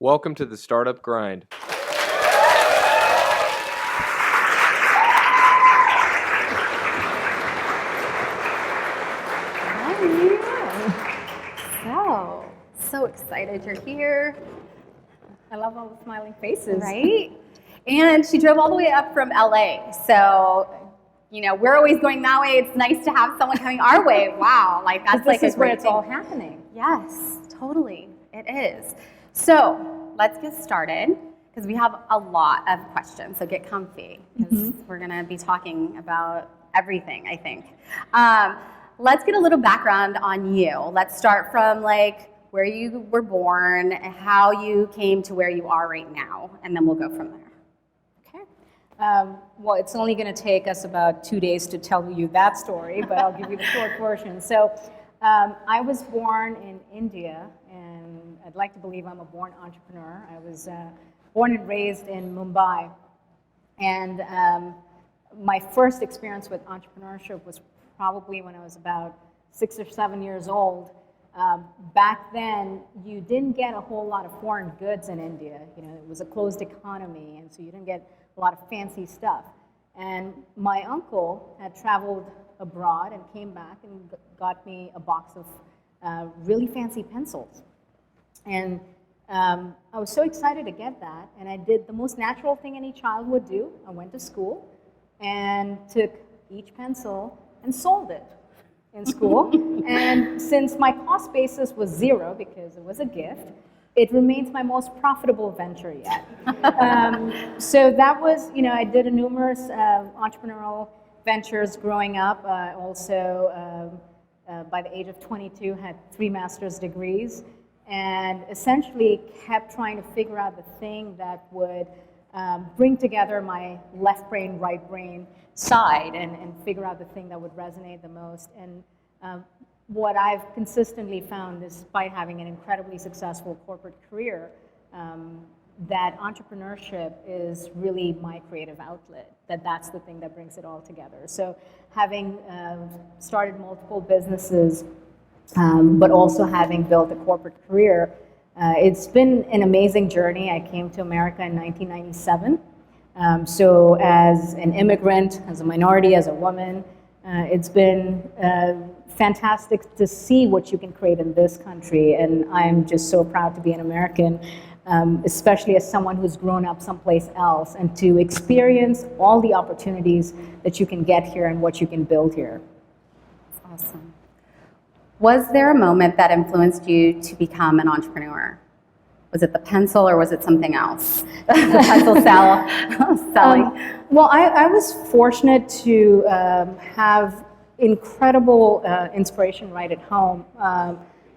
Welcome to the Startup Grind. So excited you're here. I love all the smiling faces. Right? And she drove all the way up from LA. So, you know, we're always going that way. It's nice to have someone coming our way. Wow, like that's like this is a great where it's thing. all happening. Yes, totally. It is. So let's get started because we have a lot of questions. So get comfy because we're going to be talking about everything, I think. Let's get a little background on you. Let's start from like where you were born, how you came to where you are right now, and then we'll go from there. Okay. Well, it's only going to take us about 2 days to tell you that story, but I'll give you the short version. So I was born in India, and I'd like to believe I'm a born entrepreneur. I was born and raised in Mumbai, and my first experience with entrepreneurship was probably when I was about 6 or 7 years old. Back then, you didn't get a whole lot of foreign goods in India. You know, it was a closed economy, and so you didn't get a lot of fancy stuff. And my uncle had traveled abroad and came back and got me a box of really fancy pencils. And I was so excited to get that, and I did the most natural thing any child would do. I went to school and took each pencil and sold it in school. And since my cost basis was zero because it was a gift, it remains my most profitable venture yet. So that was, you know, I did numerous entrepreneurial ventures growing up. Also, by the age of 22, had 3 master's degrees, and essentially kept trying to figure out the thing that would bring together my left brain, right brain side and figure out the thing that would resonate the most. And what I've consistently found, despite having an incredibly successful corporate career, that entrepreneurship is really my creative outlet, that's the thing that brings it all together. So having started multiple businesses, but also having built a corporate career, it's been an amazing journey. I came to America in 1997. So as an immigrant, as a minority, as a woman, it's been fantastic to see what you can create in this country, and I'm just so proud to be an American, especially as someone who's grown up someplace else, and to experience all the opportunities that you can get here and what you can build here. That's awesome. Was there a moment that influenced you to become an entrepreneur? Was it the pencil or was it something else? The pencil selling? Well, I was fortunate to have incredible inspiration right at home.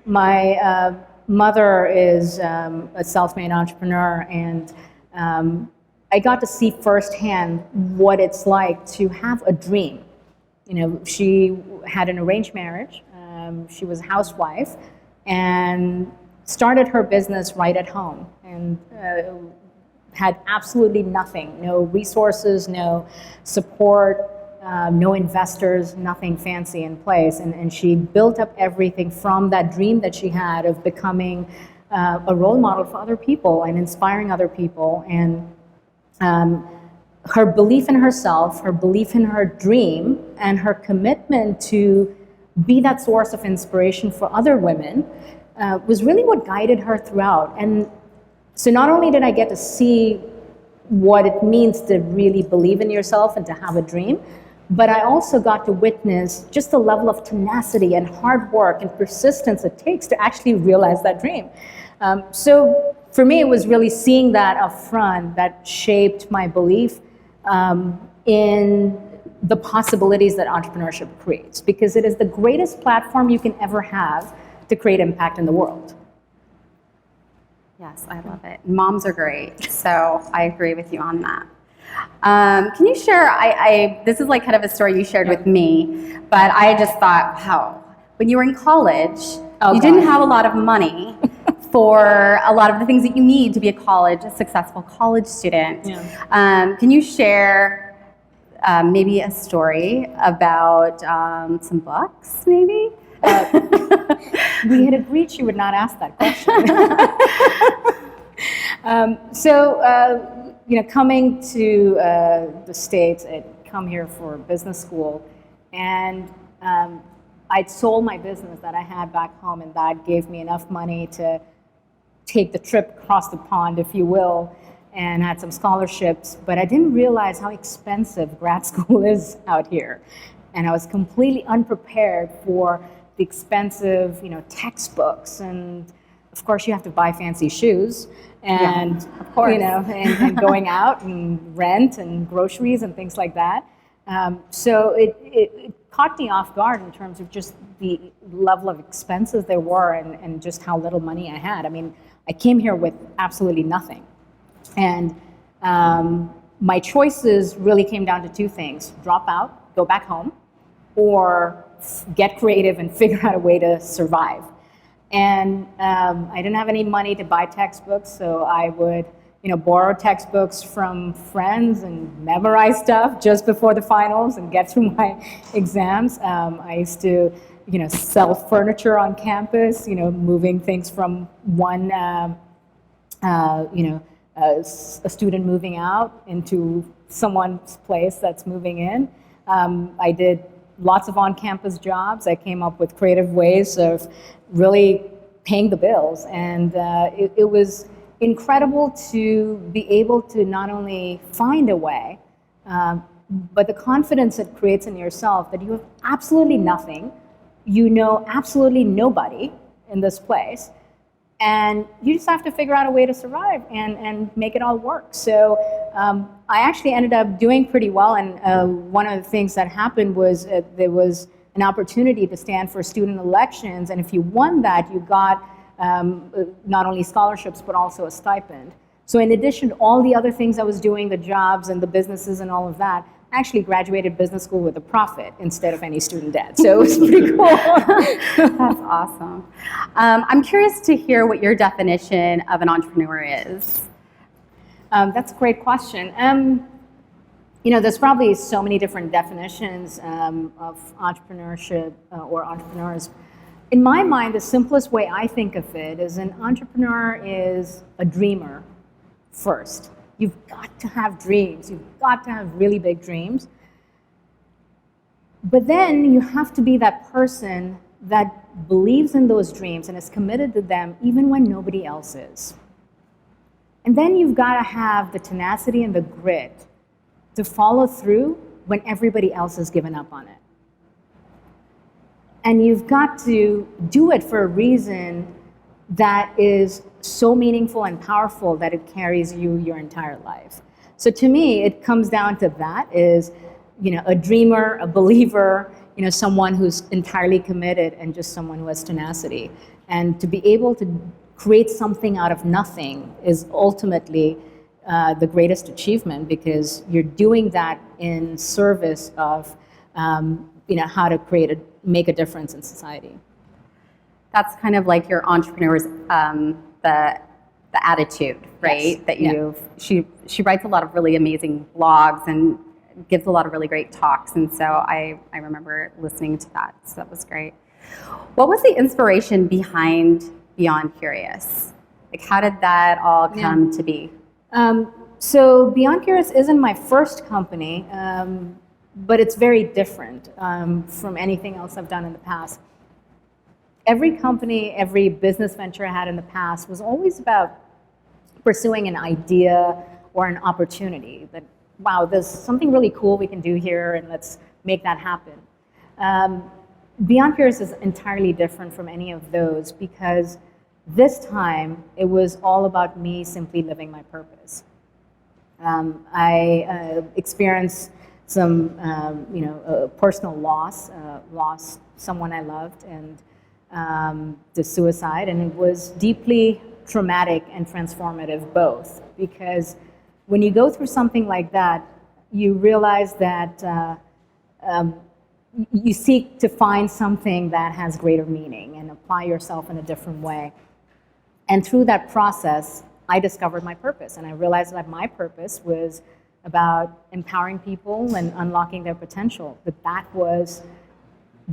My mother is a self-made entrepreneur, and I got to see firsthand what it's like to have a dream. You know, she had an arranged marriage. She was a housewife and started her business right at home, and had absolutely nothing, no resources, no support, no investors, nothing fancy in place. And she built up everything from that dream that she had of becoming a role model for other people and inspiring other people. And her belief in herself, her belief in her dream, and her commitment to be that source of inspiration for other women was really what guided her throughout. And so not only did I get to see what it means to really believe in yourself and to have a dream, but I also got to witness just the level of tenacity and hard work and persistence it takes to actually realize that dream. So for me, it was really seeing that up front that shaped my belief in the possibilities that entrepreneurship creates, because it is the greatest platform you can ever have to create impact in the world. Yes, I love it. Moms are great, so I agree with you on that. Can you share, this is like kind of a story you shared with me, but I just thought, wow, when you were in college, you didn't have a lot of money for a lot of the things that you need to be a successful college student. Yeah. Can you share maybe a story about some books, maybe? We had agreed she would not ask that question. Coming to the States, I'd come here for business school, and I'd sold my business that I had back home, and that gave me enough money to take the trip across the pond, if you will, and had some scholarships, but I didn't realize how expensive grad school is out here. And I was completely unprepared for the expensive, textbooks, and of course you have to buy fancy shoes, and of course. And going out and rent and groceries and things like that. So it caught me off guard in terms of just the level of expenses there were and just how little money I had. I mean, I came here with absolutely nothing. And my choices really came down to two things: drop out, go back home, or get creative and figure out a way to survive. And I didn't have any money to buy textbooks, so I would borrow textbooks from friends and memorize stuff just before the finals and get through my exams. I used to sell furniture on campus, moving things from one a student moving out into someone's place that's moving in. I did lots of on-campus jobs. I came up with creative ways of really paying the bills, and it was incredible to be able to not only find a way, but the confidence it creates in yourself that you have absolutely nothing, absolutely nobody in this place, and you just have to figure out a way to survive and make it all work. So I actually ended up doing pretty well, and one of the things that happened was there was an opportunity to stand for student elections, and if you won that, you got not only scholarships, but also a stipend. So in addition to all the other things I was doing, the jobs and the businesses and all of that, I actually graduated business school with a profit instead of any student debt. So it was pretty cool. That's awesome. I'm curious to hear what your definition of an entrepreneur is. That's a great question. There's probably so many different definitions of entrepreneurship or entrepreneurs. In my mind, the simplest way I think of it is an entrepreneur is a dreamer first. You've got to have dreams. You've got to have really big dreams. But then you have to be that person that believes in those dreams and is committed to them even when nobody else is. And then you've got to have the tenacity and the grit to follow through when everybody else has given up on it. And you've got to do it for a reason that is so meaningful and powerful that it carries you your entire life. So to me, it comes down to that is, a dreamer, a believer, someone who's entirely committed and just someone who has tenacity. And to be able to create something out of nothing is ultimately the greatest achievement, because you're doing that in service of, how to make a difference in society. That's kind of like your entrepreneur's the attitude, right? Yes. That she writes a lot of really amazing blogs and gives a lot of really great talks, and so I remember listening to that. So that was great. What was the inspiration behind BeyondCurious? Like, how did that all come to be? So BeyondCurious isn't my first company, but it's very different from anything else I've done in the past. Every company, every business venture I had in the past was always about pursuing an idea or an opportunity that, wow, there's something really cool we can do here, and let's make that happen. BeyondCurious is entirely different from any of those, because this time it was all about me simply living my purpose. I experienced some, personal loss, lost someone I loved, and to suicide, and it was deeply traumatic and transformative both, because when you go through something like that, you realize that you seek to find something that has greater meaning and apply yourself in a different way. And through that process, I discovered my purpose, and I realized that my purpose was about empowering people and unlocking their potential, that was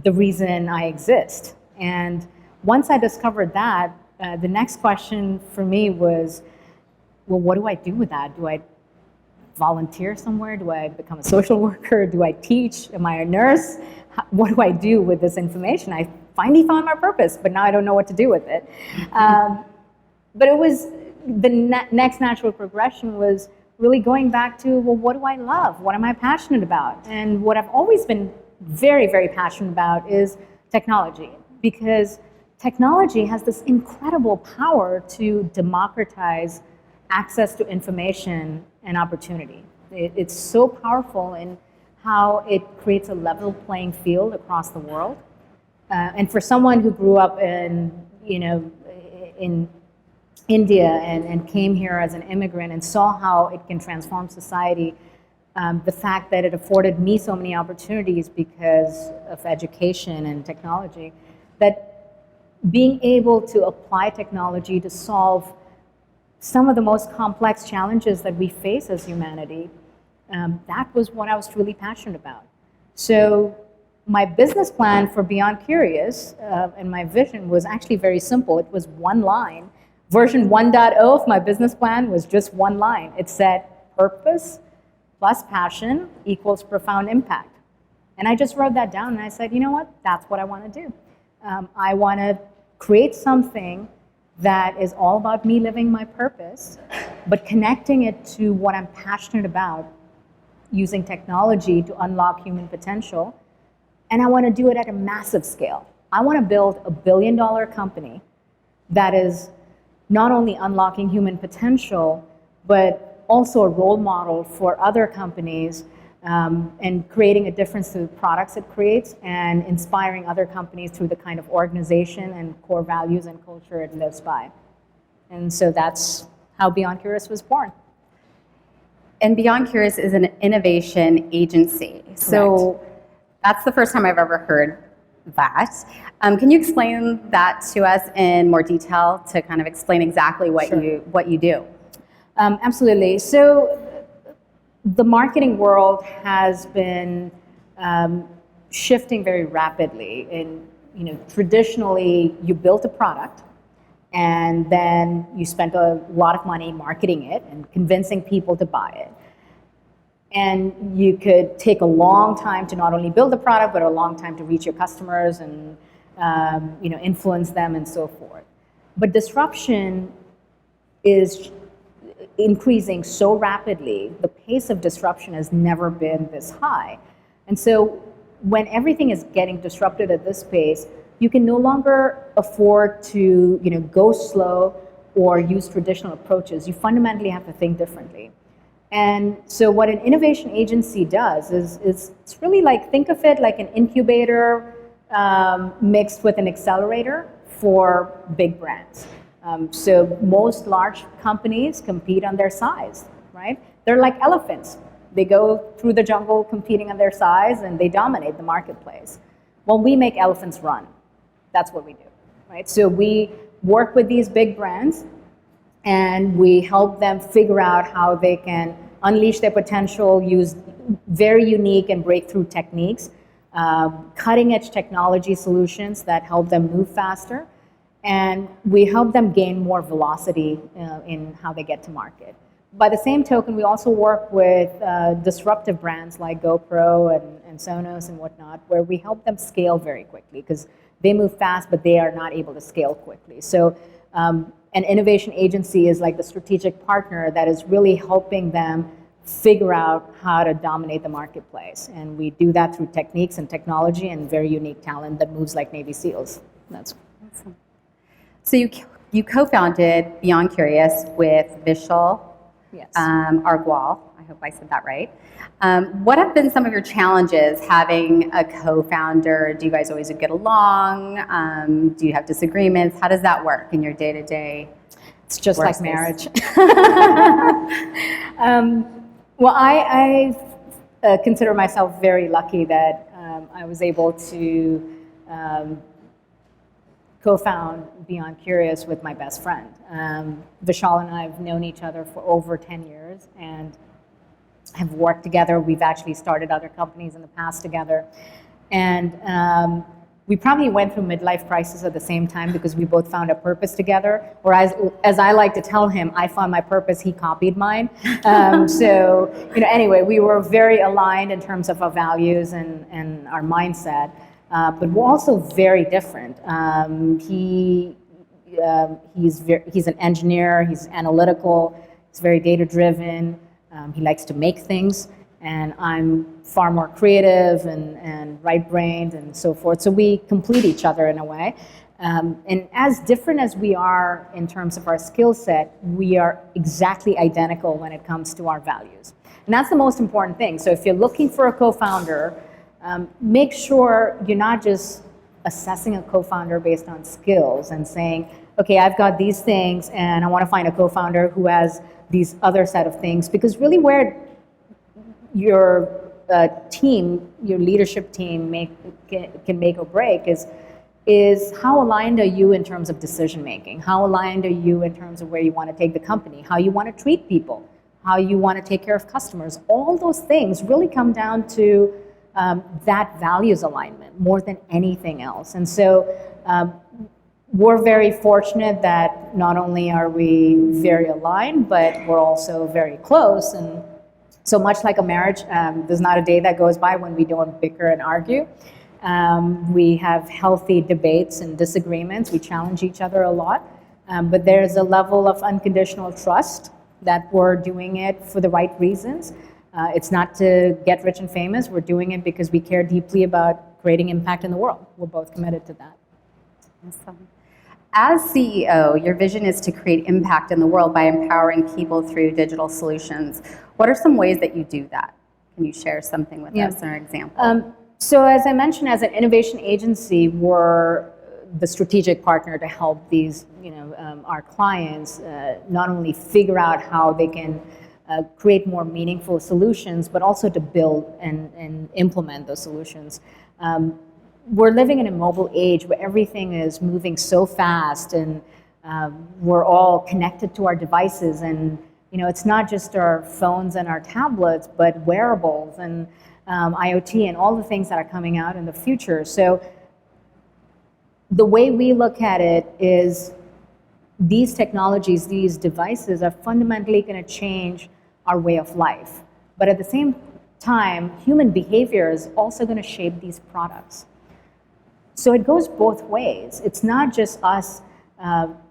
the reason I exist. And once I discovered that, the next question for me was, well, what do I do with that? Do I volunteer somewhere? Do I become a social worker? Do I teach? Am I a nurse? What do I do with this information? I finally found my purpose, but now I don't know what to do with it. But it was the next natural progression was really going back to, well, what do I love? What am I passionate about? And what I've always been very, very passionate about is technology, because technology has this incredible power to democratize access to information and opportunity. It's so powerful in how it creates a level playing field across the world. And for someone who grew up in India and came here as an immigrant and saw how it can transform society, the fact that it afforded me so many opportunities because of education and technology, that being able to apply technology to solve some of the most complex challenges that we face as humanity, that was what I was truly passionate about. So my business plan for BeyondCurious and my vision was actually very simple. It was one line. Version 1.0 of my business plan was just one line. It said, purpose plus passion equals profound impact. And I just wrote that down and I said, you know what? That's what I want to do. I want to create something that is all about me living my purpose, but connecting it to what I'm passionate about, using technology to unlock human potential. And I want to do it at a massive scale. I want to build a billion-dollar company that is not only unlocking human potential, but also a role model for other companies, and creating a difference through the products it creates and inspiring other companies through the kind of organization and core values and culture it lives by. And so that's how BeyondCurious was born. And BeyondCurious is an innovation agency. So that's the first time I've ever heard that. Can you explain that to us in more detail to kind of explain exactly what you do? Absolutely. So the marketing world has been shifting very rapidly. And traditionally, you built a product, and then you spent a lot of money marketing it and convincing people to buy it. And you could take a long time to not only build the product, but a long time to reach your customers and influence them and so forth. But disruption is increasing so rapidly. The pace of disruption has never been this high. And so when everything is getting disrupted at this pace, you can no longer afford to go slow or use traditional approaches. You fundamentally have to think differently. And so what an innovation agency does is it's really like, think of it like an incubator mixed with an accelerator for big brands. So most large companies compete on their size, right? They're like elephants. They go through the jungle competing on their size and they dominate the marketplace. Well, we make elephants run. That's what we do, right? So we work with these big brands and we help them figure out how they can unleash their potential, use very unique and breakthrough techniques, cutting edge technology solutions that help them move faster. And we help them gain more velocity in how they get to market. By the same token, we also work with disruptive brands like GoPro and Sonos and whatnot, where we help them scale very quickly because they move fast, but they are not able to scale quickly. So an innovation agency is like the strategic partner that is really helping them figure out how to dominate the marketplace. And we do that through techniques and technology and very unique talent that moves like Navy SEALs. That's awesome. So you co-founded BeyondCurious with Vishal Argwal. I hope I said that right. What have been some of your challenges having a co-founder? Do you guys always get along? Do you have disagreements? How does that work in your day-to-day? It's just like marriage. Well, I consider myself very lucky that I was able to co-found BeyondCurious with my best friend. Vishal and I have known each other for over 10 years and have worked together. We've actually started other companies in the past together. And we probably went through midlife crisis at the same time because we both found a purpose together. Or as I like to tell him, I found my purpose, he copied mine. So, anyway, we were very aligned in terms of our values and our mindset, but we're also very different. He's an engineer, he's analytical, he's very data-driven, he likes to make things, and I'm far more creative and right-brained and so forth. So we complete each other in a way. And as different as we are in terms of our skill set, we are exactly identical when it comes to our values. And that's the most important thing. So if you're looking for a co-founder, make sure you're not just assessing a co-founder based on skills and saying, okay, I've got these things and I want to find a co-founder who has these other set of things, because really where your team, your leadership team can make or break is how aligned are you in terms of decision making? How aligned are you in terms of where you want to take the company? How you want to treat people? How you want to take care of customers? All those things really come down to that values alignment more than anything else. And so we're very fortunate that not only are we very aligned, but we're also very close. And so much like a marriage, there's not a day that goes by when we don't bicker and argue. We have healthy debates and disagreements. We challenge each other a lot. But there's a level of unconditional trust that we're doing it for the right reasons. It's not to get rich and famous. We're doing it because we care deeply about creating impact in the world. We're both committed to that. Awesome. As CEO, your vision is to create impact in the world by empowering people through digital solutions. What are some ways that you do that? Can you share something with us, an example? So as I mentioned, as an innovation agency, we're the strategic partner to help these, our clients not only figure out how they can create more meaningful solutions, but also to build and implement those solutions. We're living in a mobile age where everything is moving so fast, and we're all connected to our devices, and it's not just our phones and our tablets, but wearables and IoT and all the things that are coming out in the future. So the way we look at it is these technologies, these devices are fundamentally going to change our way of life. But at the same time, human behavior is also going to shape these products. So it goes both ways. It's not just us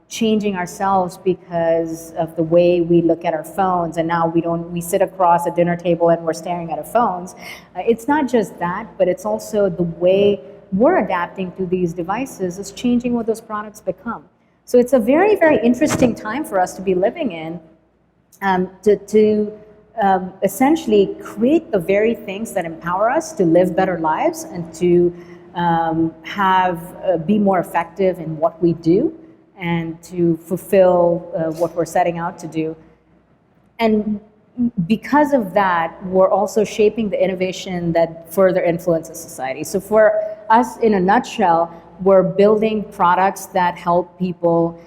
changing ourselves because of the way we look at our phones, and now we sit across a dinner table and we're staring at our phones. It's not just that, but it's also the way we're adapting to these devices is changing what those products become. So it's a very, very interesting time for us to be living in, to essentially create the very things that empower us to live better lives and to be more effective in what we do and to fulfill what we're setting out to do. And because of that, we're also shaping the innovation that further influences society. So for us, in a nutshell, we're building products that help people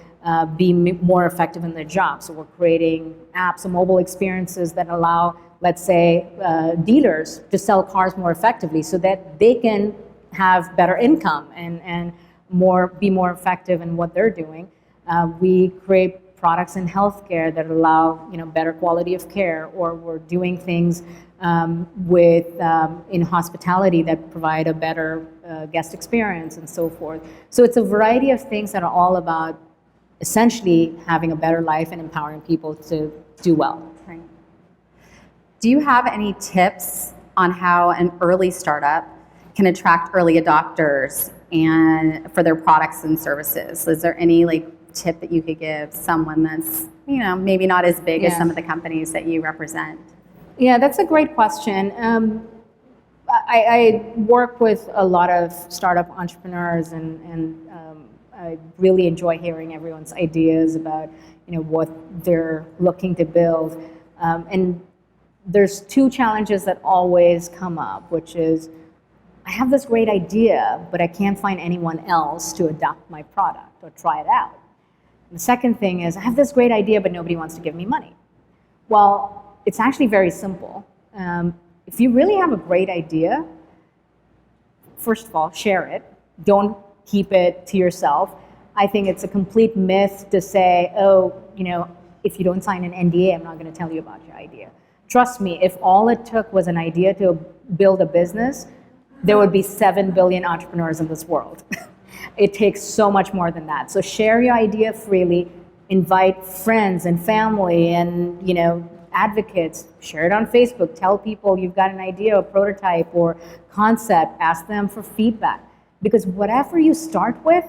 be more effective in their jobs. So we're creating apps and mobile experiences that allow, let's say, dealers to sell cars more effectively so that they can have better income and be more effective in what they're doing. We create products in healthcare that allow better quality of care, or we're doing things in hospitality that provide a better guest experience and so forth. So it's a variety of things that are all about essentially having a better life and empowering people to do well. Right. Do you have any tips on how an early startup can attract early adopters and for their products and services? Is there any tip that you could give someone that's maybe not as big as some of the companies that you represent? Yeah, that's a great question. I work with a lot of startup entrepreneurs, and I really enjoy hearing everyone's ideas about what they're looking to build. And there's two challenges that always come up, which is, I have this great idea, but I can't find anyone else to adopt my product or try it out. And the second thing is, I have this great idea, but nobody wants to give me money. Well, it's actually very simple. If you really have a great idea, first of all, share it. don't keep it to yourself. I think it's a complete myth to say, oh, if you don't sign an NDA, I'm not going to tell you about your idea. Trust me, if all it took was an idea to build a business, there would be 7 billion entrepreneurs in this world. It takes so much more than that. So share your idea freely, invite friends and family and advocates, share it on Facebook, tell people you've got an idea, a prototype or concept, ask them for feedback. Because whatever you start with,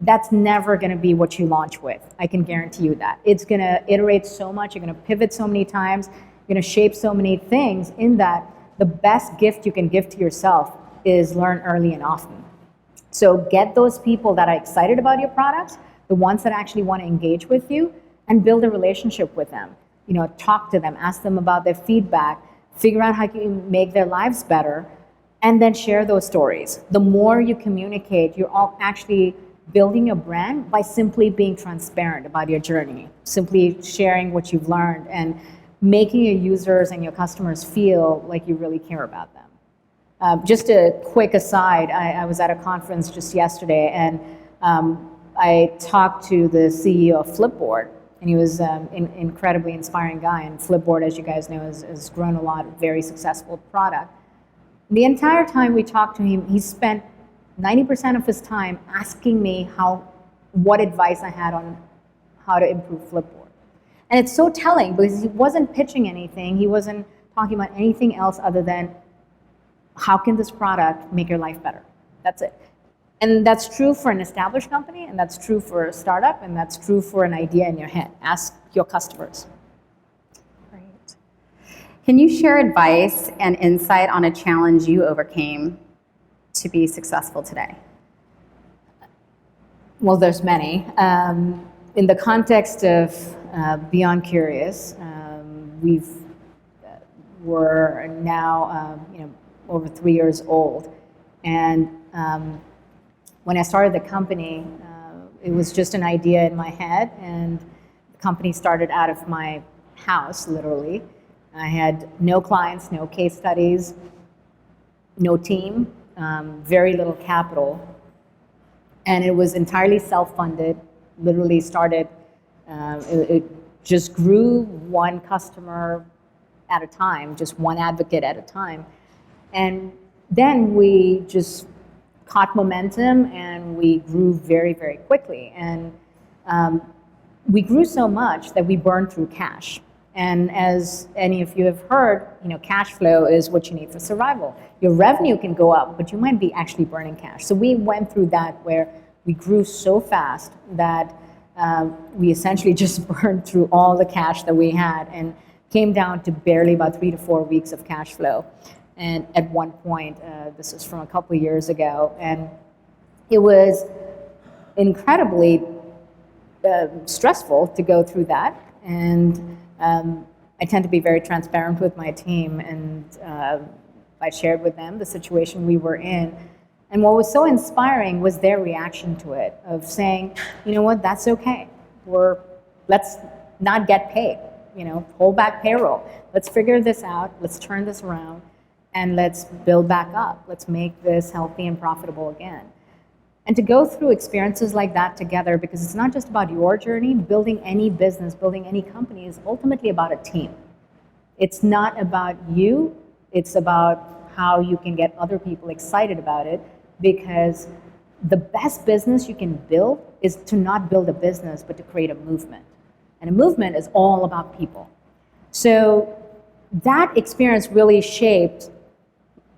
that's never going to be what you launch with. I can guarantee you that. It's going to iterate so much, you're going to pivot so many times, you're going to shape so many things. In that, the best gift you can give to yourself is learn early and often. So get those people that are excited about your products, the ones that actually want to engage with you, and build a relationship with them. Talk to them, ask them about their feedback, figure out how you can make their lives better, and then share those stories. The more you communicate, you're all actually building your brand by simply being transparent about your journey, simply sharing what you've learned and making your users and your customers feel like you really care about them. Just a quick aside, I was at a conference just yesterday and I talked to the CEO of Flipboard, and he was an incredibly inspiring guy, and Flipboard, as you guys know, has grown a lot, very successful product. The entire time we talked to him, he spent 90% of his time asking me what advice I had on how to improve Flipboard. And it's so telling because he wasn't pitching anything, he wasn't talking about anything else other than how can this product make your life better? That's it. And that's true for an established company, and that's true for a startup, and that's true for an idea in your head. Ask your customers. Great. Can you share advice and insight on a challenge you overcame to be successful today? Well, there's many. In the context of BeyondCurious, we're now over 3 years old, and when I started the company, it was just an idea in my head, and the company started out of my house, literally. I had no clients, no case studies, no team, very little capital, and it was entirely self-funded. Literally started, it just grew one customer at a time, just one advocate at a time, and then we just caught momentum and we grew very, very quickly. And we grew so much that we burned through cash. And as any of you have heard, cash flow is what you need for survival. Your revenue can go up, but you might be actually burning cash. So we went through that where we grew so fast that we essentially just burned through all the cash that we had and came down to barely about 3 to 4 weeks of cash flow. And at one point, this was from a couple of years ago, and it was incredibly stressful to go through that. And I tend to be very transparent with my team, and I shared with them the situation we were in. And what was so inspiring was their reaction to it, of saying, you know what, that's okay. Let's not get paid, hold back payroll. Let's figure this out, let's turn this around, and let's build back up. Let's make this healthy and profitable again. And to go through experiences like that together, because it's not just about your journey, building any business, building any company is ultimately about a team. It's not about you, it's about how you can get other people excited about it, because the best business you can build is to not build a business, but to create a movement. And a movement is all about people. So that experience really shaped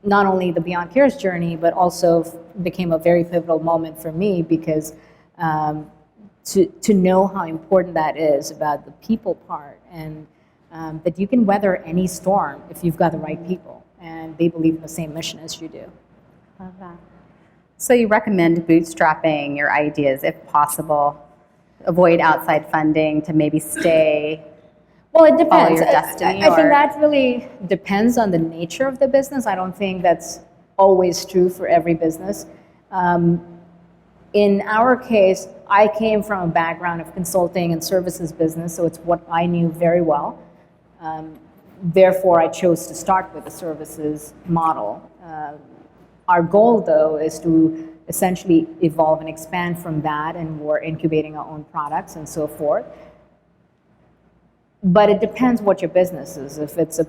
not only the BeyondCurious journey, but also became a very pivotal moment for me, because to know how important that is about the people part, and that you can weather any storm if you've got the right people and they believe in the same mission as you do. Love that. So you recommend bootstrapping your ideas if possible, avoid outside funding to maybe stay. Well, it depends. Your destiny, I think that really depends on the nature of the business. I don't think that's always true for every business. In our case, I came from a background of consulting and services business, so it's what I knew very well. Therefore, I chose to start with a services model. Our goal, though, is to essentially evolve and expand from that, and we're incubating our own products and so forth. But it depends what your business is. If it's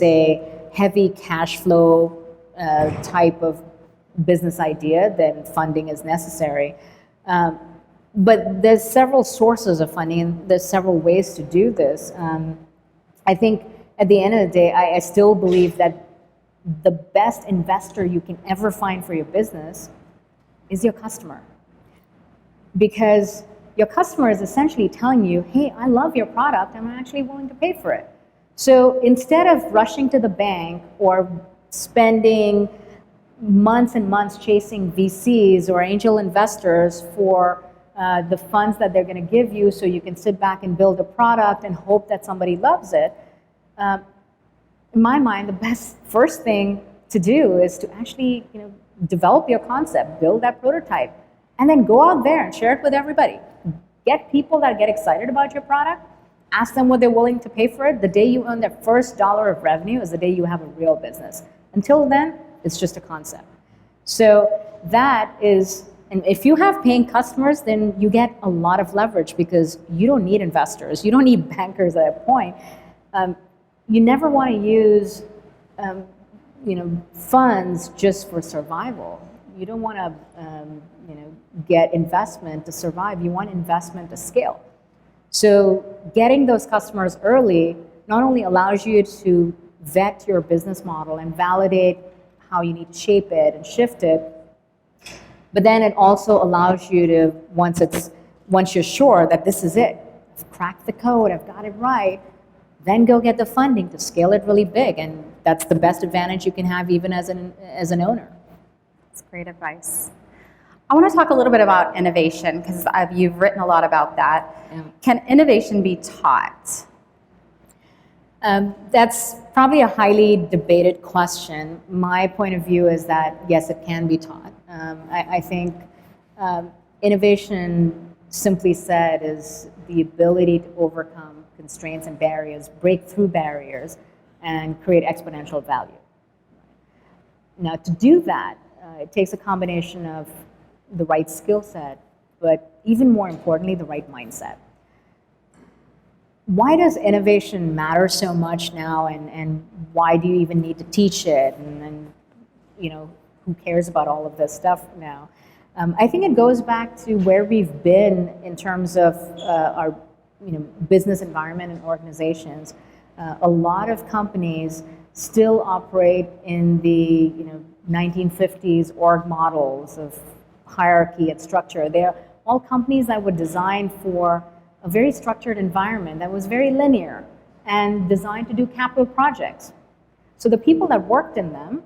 a heavy cash flow type of business idea, then funding is necessary. But there's several sources of funding, and there's several ways to do this. I think at the end of the day, I still believe that the best investor you can ever find for your business is your customer. Because your customer is essentially telling you, hey, I love your product, I'm actually willing to pay for it. So instead of rushing to the bank or spending months and months chasing VCs or angel investors for the funds that they're going to give you so you can sit back and build a product and hope that somebody loves it, in my mind, the best first thing to do is to actually develop your concept, build that prototype, and then go out there and share it with everybody. Get people that get excited about your product, ask them what they're willing to pay for it. The day you earn their first dollar of revenue is the day you have a real business. Until then, it's just a concept. So that is, and if you have paying customers, then you get a lot of leverage because you don't need investors. You don't need bankers at a point. You never want to use funds just for survival. You don't want to get investment to survive. You want investment to scale. So getting those customers early not only allows you to vet your business model and validate how you need to shape it and shift it, but then it also allows you to, once you're sure that this is it, I've cracked the code, I've got it right, then go get the funding to scale it really big. And that's the best advantage you can have even as an owner. That's great advice. I want to talk a little bit about innovation because you've written a lot about that. Yeah. Can innovation be taught? That's probably a highly debated question. My point of view is that, yes, it can be taught. I think innovation, simply said, is the ability to overcome constraints and barriers, break through barriers, and create exponential value. Now, to do that, it takes a combination of the right skill set, but even more importantly, the right mindset. Why does innovation matter so much now, and why do you even need to teach it? And who cares about all of this stuff now? I think it goes back to where we've been in terms of our business environment and organizations. A lot of companies still operate in the 1950s org models of hierarchy and structure. They're all companies that were designed for a very structured environment that was very linear and designed to do capital projects. So the people that worked in them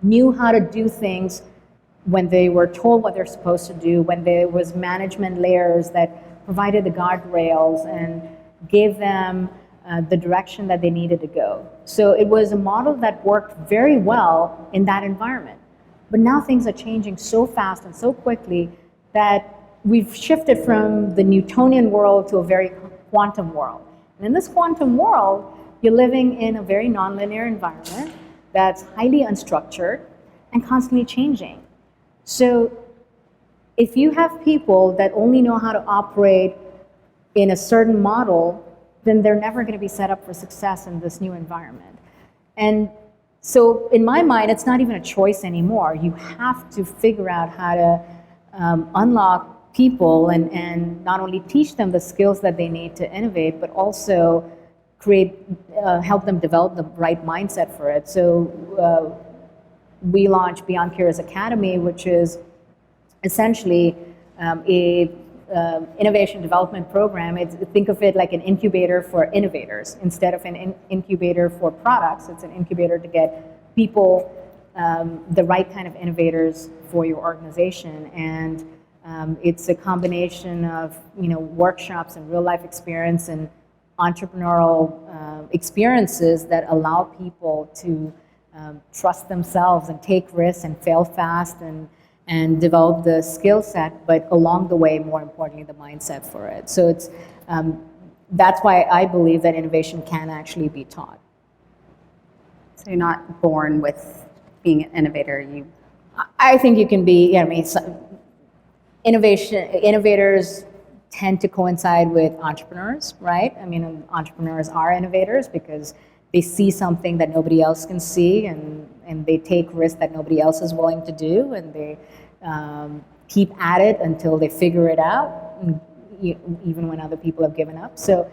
knew how to do things when they were told what they're supposed to do, when there was management layers that provided the guardrails and gave them the direction that they needed to go. So it was a model that worked very well in that environment. But now things are changing so fast and so quickly that we've shifted from the Newtonian world to a very quantum world. And in this quantum world, you're living in a very nonlinear environment that's highly unstructured and constantly changing. So if you have people that only know how to operate in a certain model, then they're never going to be set up for success in this new environment. And so in my mind, it's not even a choice anymore. You have to figure out how to unlock people and not only teach them the skills that they need to innovate, but also help them develop the right mindset for it. So we launched BeyondCurious Academy, which is essentially a innovation development program. Think of it like an incubator for innovators. Instead of an incubator for products, it's an incubator to get people, the right kind of innovators for your organization. And it's a combination of workshops and real life experience and entrepreneurial experiences that allow people to trust themselves and take risks and fail fast and develop the skill set, but along the way, more importantly, the mindset for it. So it's that's why I believe that innovation can actually be taught. So you're not born with being an innovator. You I think you can be, yeah, I mean, innovators tend to coincide with entrepreneurs, right? I mean, entrepreneurs are innovators because they see something that nobody else can see, and they take risks that nobody else is willing to do, and they keep at it until they figure it out, even when other people have given up. So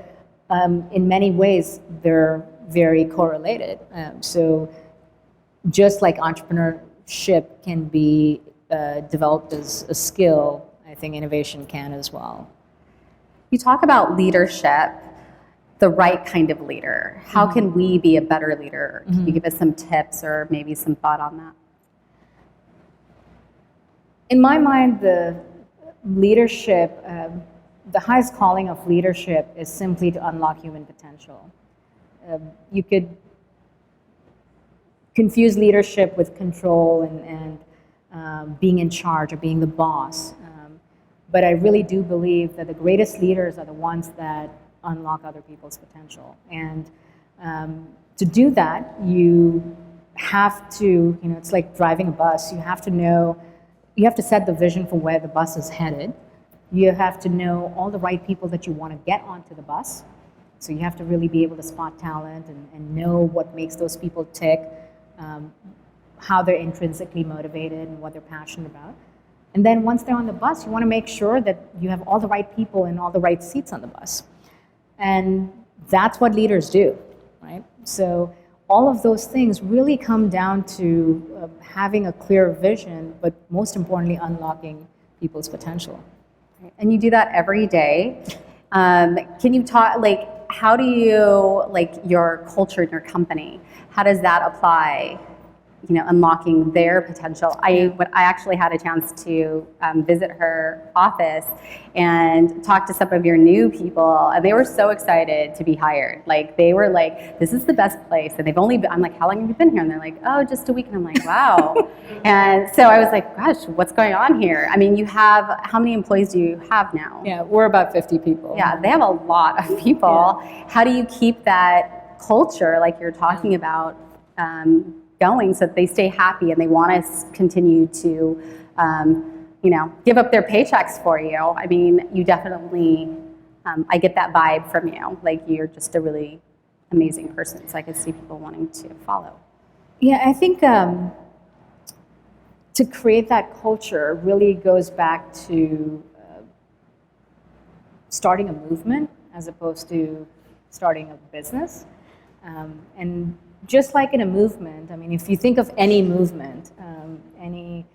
in many ways, they're very correlated. So just like entrepreneurship can be developed as a skill, I think innovation can as well. You talk about leadership, the right kind of leader. How can we be a better leader? Can you give us some tips or maybe some thought on that? In my mind, the leadership, the highest calling of leadership is simply to unlock human potential. You could confuse leadership with control and being in charge or being the boss. But I really do believe that the greatest leaders are the ones that unlock other people's potential. And to do that, you have to, it's like driving a bus. You have to set the vision for where the bus is headed. You have to know all the right people that you want to get onto the bus. So you have to really be able to spot talent and know what makes those people tick, how they're intrinsically motivated and what they're passionate about. And then once they're on the bus, you want to make sure that you have all the right people in all the right seats on the bus. And that's what leaders do, right? So all of those things really come down to having a clear vision, but most importantly, unlocking people's potential. And you do that every day. Can you talk, how do you, your culture in your company, how does that apply, unlocking their potential? I actually had a chance to visit her office and talk to some of your new people, and they were so excited to be hired. They were like, this is the best place, and they've only been, I'm like, how long have you been here? And they're like, oh, just a week. And I'm like, wow. And so I was like, gosh, what's going on here? I mean, how many employees do you have now? Yeah, we're about 50 people. Yeah, they have a lot of people. Yeah. How do you keep that culture, like you're talking about, going so that they stay happy and they want to continue to, give up their paychecks for you? I mean, you definitely, I get that vibe from you. You're just a really amazing person. So I could see people wanting to follow. Yeah, I think to create that culture really goes back to starting a movement as opposed to starting a business. And just like in a movement, I mean, if you think of any movement, any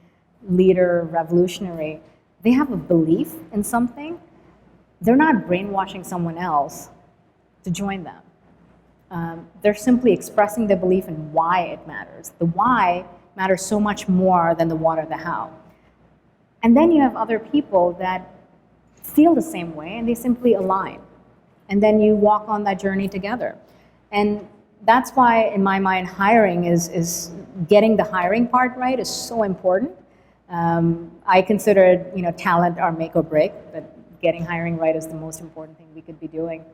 leader, revolutionary, they have a belief in something. They're not brainwashing someone else to join them. They're simply expressing their belief in why it matters. The why matters so much more than the what or the how. And then you have other people that feel the same way and they simply align. And then you walk on that journey together. And that's why, in my mind, hiring is getting the hiring part right is so important. I consider talent our make or break, but getting hiring right is the most important thing we could be doing.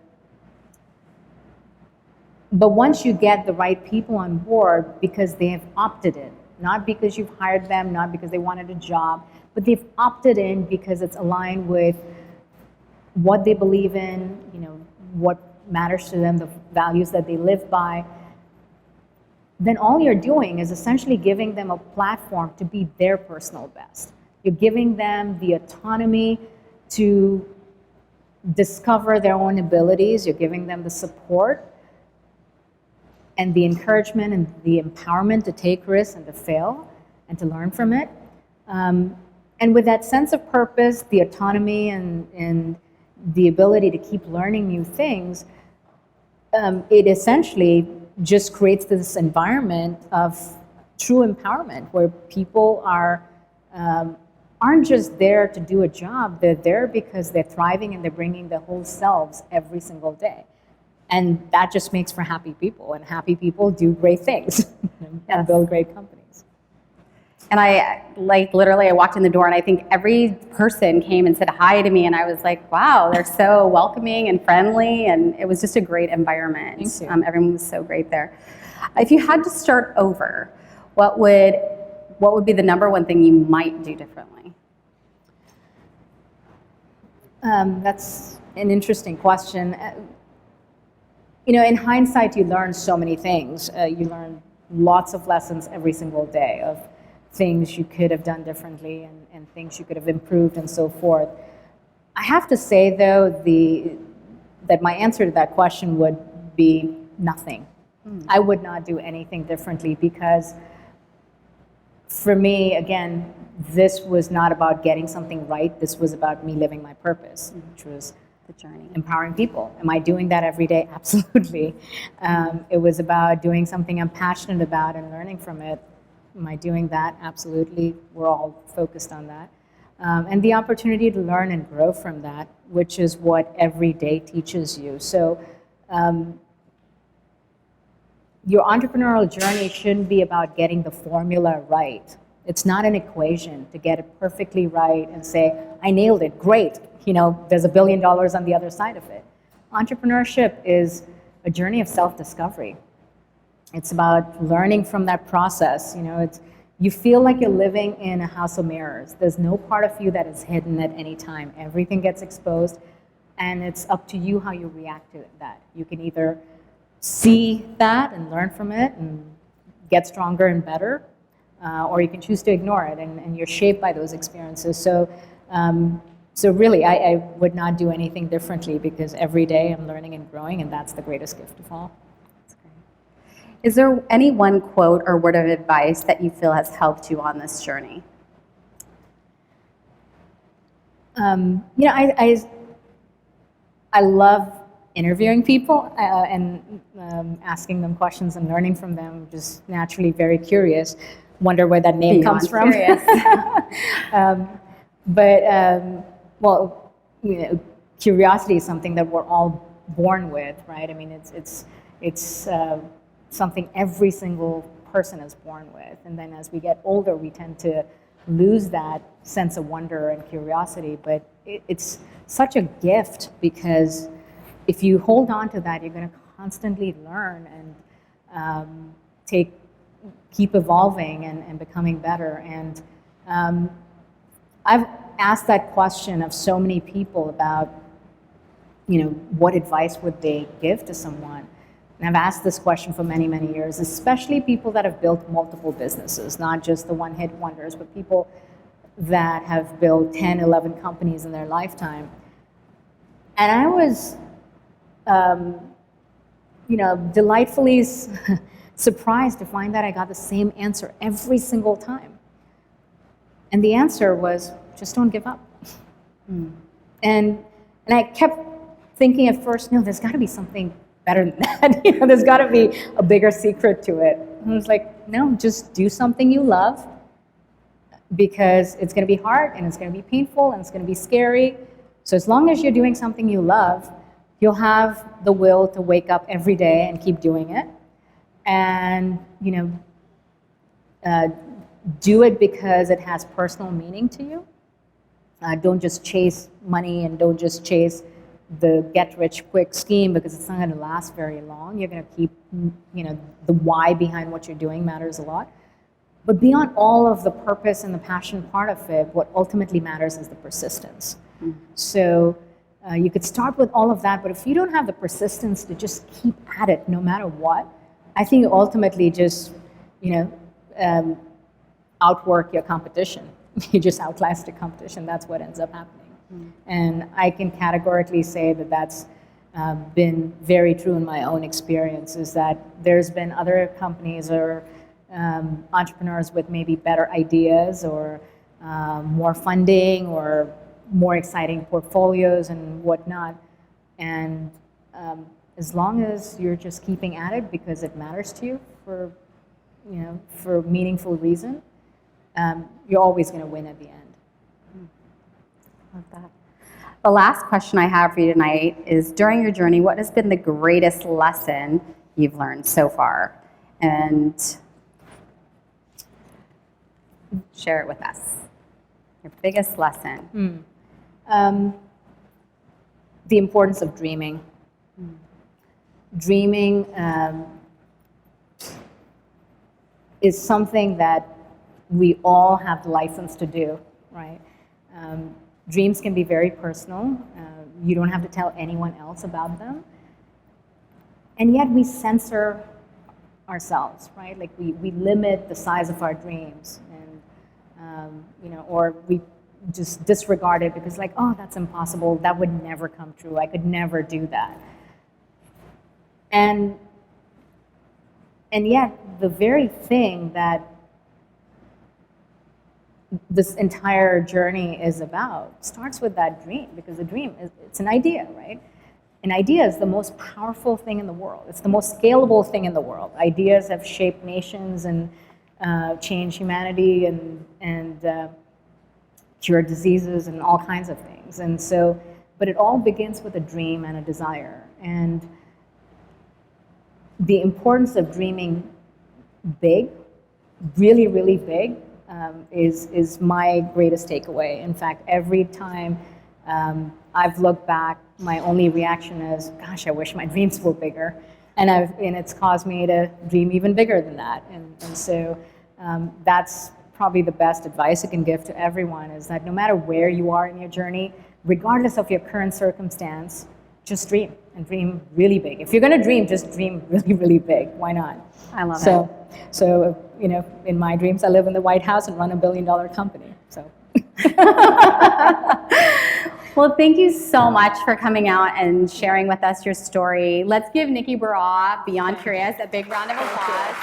But once you get the right people on board because they have opted in, not because you've hired them, not because they wanted a job, but they've opted in because it's aligned with what they believe in, what matters to them, the values that they live by, then all you're doing is essentially giving them a platform to be their personal best. You're giving them the autonomy to discover their own abilities. You're giving them the support and the encouragement and the empowerment to take risks and to fail and to learn from it. And with that sense of purpose, the autonomy and the ability to keep learning new things, it essentially just creates this environment of true empowerment where people aren't just there to do a job, they're there because they're thriving and they're bringing their whole selves every single day. And that just makes for happy people, and happy people do great things and build great companies. And I literally walked in the door and I think every person came and said hi to me, and I was like, wow, they're so welcoming and friendly, and it was just a great environment. Thank you. Everyone was so great there. If you had to start over, what would what would be the number one thing you might do differently? That's an interesting question. In hindsight, you learn so many things. You learn lots of lessons every single day of things you could have done differently and things you could have improved and so forth. I have to say, though, that my answer to that question would be nothing. I would not do anything differently because for me, again, this was not about getting something right. This was about me living my purpose, which was The journey. empowering people. Am I doing that every day? Absolutely. It was about doing something I'm passionate about and learning from it. Am I doing that? Absolutely. We're all focused on that. And the opportunity to learn and grow from that, which is what every day teaches you. So your entrepreneurial journey shouldn't be about getting the formula right. It's not an equation to get it perfectly right and say, I nailed it, great. There's $1 billion on the other side of it. Entrepreneurship is a journey of self-discovery. It's about learning from that process. You feel like you're living in a house of mirrors. There's no part of you that is hidden at any time. Everything gets exposed, and it's up to you how you react to that. You can either see that and learn from it and get stronger and better, or you can choose to ignore it, and you're shaped by those experiences. So really, I would not do anything differently because every day I'm learning and growing, and that's the greatest gift of all. That's great. Is there any one quote or word of advice that you feel has helped you on this journey? I love interviewing people and asking them questions and learning from them. Just naturally very curious. Wonder where that name comes from. Well, curiosity is something that we're all born with, right? I mean, it's something every single person is born with, and then as we get older, we tend to lose that sense of wonder and curiosity. But it's such a gift because if you hold on to that, you're going to constantly learn and keep evolving and becoming better. And I've asked that question of so many people about, what advice would they give to someone? And I've asked this question for many, many years, especially people that have built multiple businesses, not just the one-hit wonders, but people that have built 10, 11 companies in their lifetime. And I was, delightfully surprised to find that I got the same answer every single time. And the answer was, just don't give up. And I kept thinking at first, no, there's got to be something better than that. There's got to be a bigger secret to it. And I was like, no, just do something you love because it's going to be hard and it's going to be painful and it's going to be scary. So as long as you're doing something you love, you'll have the will to wake up every day and keep doing it. And, do it because it has personal meaning to you. Don't just chase money and don't just chase the get-rich-quick scheme because it's not going to last very long. You're going to keep, the why behind what you're doing matters a lot. But beyond all of the purpose and the passion part of it, what ultimately matters is the persistence. So you could start with all of that, but if you don't have the persistence to just keep at it no matter what, I think you ultimately just, outwork your competition. You just outlast the competition. That's what ends up happening. And I can categorically say that that's been very true in my own experience, is that there's been other companies or entrepreneurs with maybe better ideas or more funding or more exciting portfolios and whatnot. And as long as you're just keeping at it because it matters to you for a meaningful reason, you're always going to win at the end. Love that. The last question I have for you tonight is, during your journey, what has been the greatest lesson you've learned so far? And share it with us. Your biggest lesson. The importance of dreaming. Dreaming is something that we all have the license to do, right? Dreams can be very personal. You don't have to tell anyone else about them. And yet we censor ourselves, right? Like we limit the size of our dreams, and or we just disregard it because like, oh, that's impossible. That would never come true. I could never do that. And yet the very thing that this entire journey is about starts with that dream, because a dream it's an idea, right? An idea is the most powerful thing in the world. It's the most scalable thing in the world. Ideas have shaped nations and changed humanity and cured diseases and all kinds of things. And so, but it all begins with a dream and a desire. And the importance of dreaming big, really, really big, is my greatest takeaway. In fact, every time I've looked back, my only reaction is, gosh, I wish my dreams were bigger. And it's caused me to dream even bigger than that. And so that's probably the best advice I can give to everyone, is that no matter where you are in your journey, regardless of your current circumstance, just dream, and dream really big. If you're going to dream, just dream really, really big. Why not? I love it. So, in my dreams, I live in the White House and run a $1 billion company. So. Well, thank you so much for coming out and sharing with us your story. Let's give Nikki Barua, BeyondCurious, a big round of applause.